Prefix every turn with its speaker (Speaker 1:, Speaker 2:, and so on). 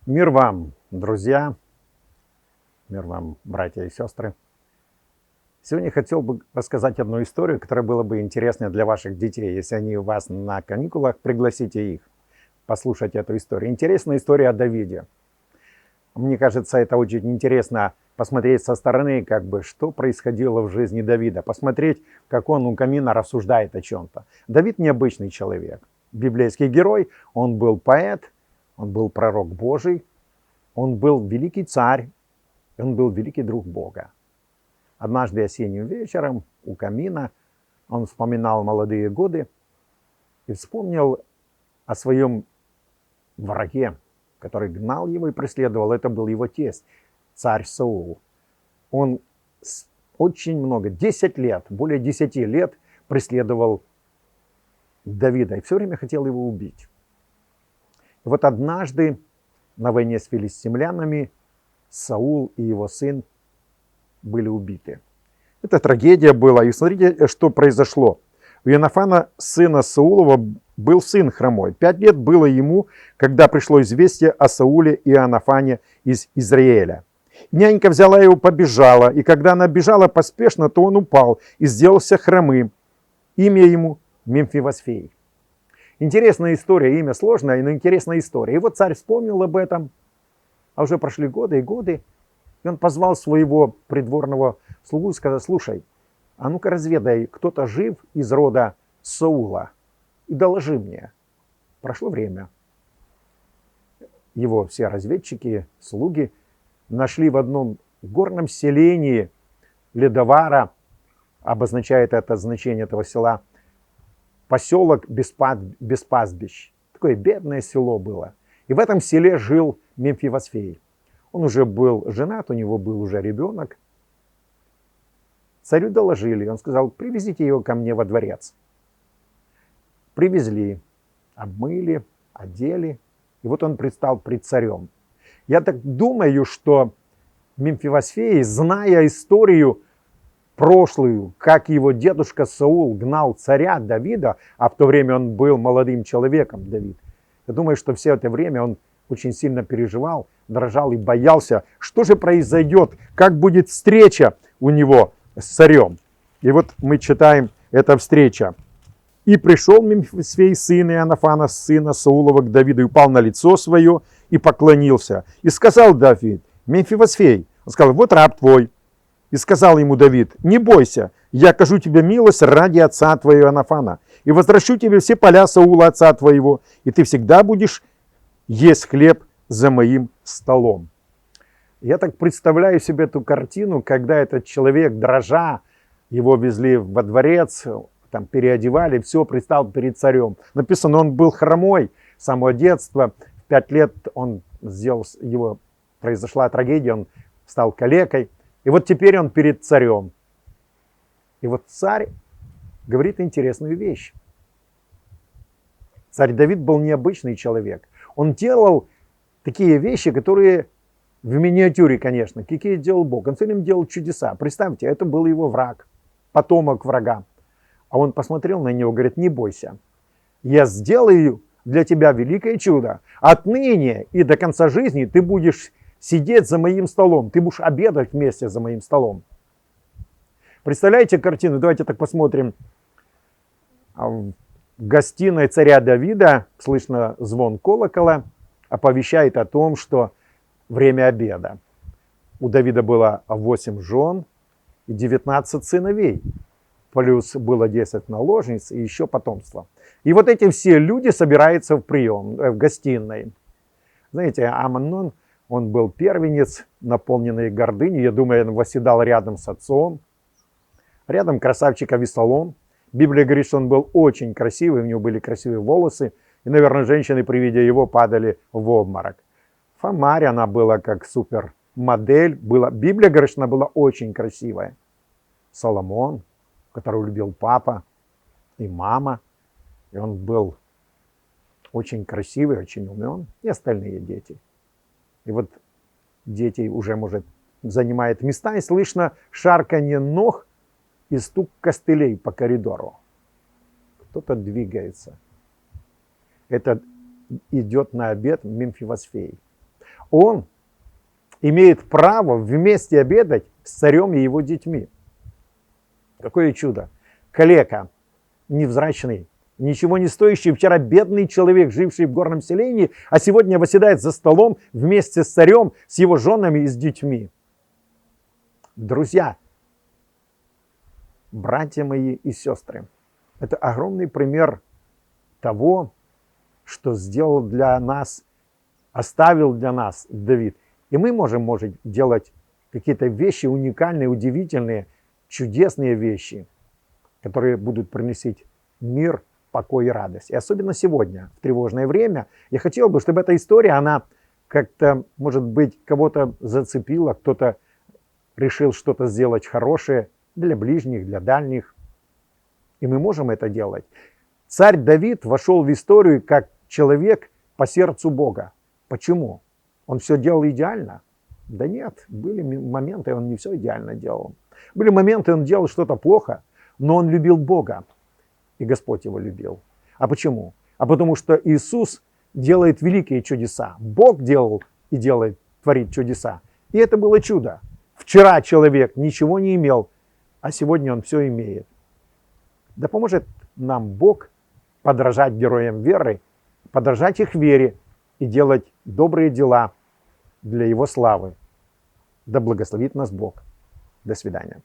Speaker 1: Мир вам, друзья, мир вам, братья и сестры. Сегодня хотел бы рассказать одну историю, которая была бы интересна для ваших детей. Если они у вас на каникулах, пригласите их послушать эту историю. Интересная история о Давиде. Мне кажется, это очень интересно посмотреть со стороны, что происходило в жизни Давида. Посмотреть, как он у камина рассуждает о чем-то. Давид необычный человек. Библейский герой, он был поэт, он был пророк Божий, он был великий царь, он был великий друг Бога. Однажды осенним вечером у камина он вспоминал молодые годы и вспомнил о своем враге, который гнал его и преследовал. Это был его тесть, царь Саул. Он очень много, 10 лет, более 10 лет преследовал Давида и все время хотел его убить. И вот однажды на войне с филистимлянами Саул и его сын были убиты. Это трагедия была. И смотрите, что произошло. У Иоанафана, сына Саулова, был сын хромой. 5 лет было ему, когда пришло известие о Сауле и Иоанафане из Израиля. Нянька взяла его, побежала. И когда она бежала поспешно, то он упал и сделался хромым. Имя ему Мемфивосфей. Интересная история, имя сложное, но интересная история. И вот царь вспомнил об этом, а уже прошли годы и годы, и он позвал своего придворного слугу и сказал: слушай, а ну-ка разведай, кто-то жив из рода Саула, и доложи мне. Прошло время. Его все разведчики, слуги нашли в одном горном селении Ледовара, обозначает это значение этого села, поселок без пастбищ. Такое бедное село было. И в этом селе жил Мемфивосфей. Он уже был женат, у него был уже ребенок. Царю доложили, он сказал: привезите его ко мне во дворец. Привезли, обмыли, одели, и вот он предстал пред царем. Я так думаю, что Мемфивосфей, зная историю прошлую, как его дедушка Саул гнал царя Давида, а в то время он был молодым человеком, Давид, я думаю, что все это время он очень сильно переживал, дрожал и боялся, что же произойдет, как будет встреча у него с царем. И вот мы читаем эта встреча. «И пришел Мемфивосфей, сын Иоанафана, сына Саулова, к Давиду, и упал на лицо свое и поклонился. И сказал Давид: Мемфивосфей». Он сказал: вот раб твой. И сказал ему Давид: не бойся, я окажу тебе милость ради отца твоего Иоанафана, и возвращу тебе все поля Саула отца твоего, и ты всегда будешь есть хлеб за моим столом. Я так представляю себе эту картину, когда этот человек, дрожа, его везли во дворец, там переодевали, все, предстал перед царем. Написано, он был хромой с самого детства. В 5 лет произошла трагедия, он стал калекой. И вот теперь он перед царем. И вот царь говорит интересную вещь. Царь Давид был необычный человек. Он делал такие вещи, которые в миниатюре, конечно, какие делал Бог. Он все время делал чудеса. Представьте, это был его враг, потомок врага. А он посмотрел на него и говорит: не бойся, я сделаю для тебя великое чудо. Отныне и до конца жизни ты будешь сидеть за моим столом, ты будешь обедать вместе за моим столом. Представляете картину? Давайте так посмотрим. В гостиной царя Давида слышно звон колокола, оповещает о том, что время обеда. У Давида было 8 жен и 19 сыновей. Плюс было 10 наложниц и еще потомство. И вот эти все люди собираются в гостиной. Знаете, Амнон, он был первенец, наполненный гордыней. Я думаю, он восседал рядом с отцом. Рядом красавчик Авесолом. Библия говорит, что он был очень красивый, у него были красивые волосы. И, наверное, женщины при виде его падали в обморок. Фомарь, она была как супермодель. Библия говорит, что она была очень красивая. Соломон, которого любил папа и мама. И он был очень красивый, очень умен. И остальные дети. И вот дети уже, может, занимают места, и слышно шарканье ног и стук костылей по коридору. Кто-то двигается. Это идет на обед Мемфивосфей. он имеет право вместе обедать с царем и его детьми. Какое чудо! Калека, невзрачный, ничего не стоящий, вчера бедный человек, живший в горном селении, а сегодня восседает за столом вместе с царем, с его женами и с детьми. Друзья, братья мои и сестры, это огромный пример того, что сделал для нас, оставил для нас Давид. И мы можем делать какие-то вещи уникальные, удивительные, чудесные вещи, которые будут приносить мир, покой и радость. И особенно сегодня, в тревожное время, я хотел бы, чтобы эта история, она как-то, может быть, кого-то зацепила, кто-то решил что-то сделать хорошее для ближних, для дальних. И мы можем это делать. Царь Давид вошел в историю как человек по сердцу Бога. Почему? Он все делал идеально? Да нет, были моменты, он не все идеально делал. Были моменты, он делал что-то плохо, но он любил Бога. И Господь его любил. А почему? А потому что Иисус делает великие чудеса. Бог делал и делает, творит чудеса. И это было чудо. Вчера человек ничего не имел, а сегодня он все имеет. Да поможет нам Бог подражать героям веры, подражать их вере и делать добрые дела для Его славы. Да благословит нас Бог. До свидания.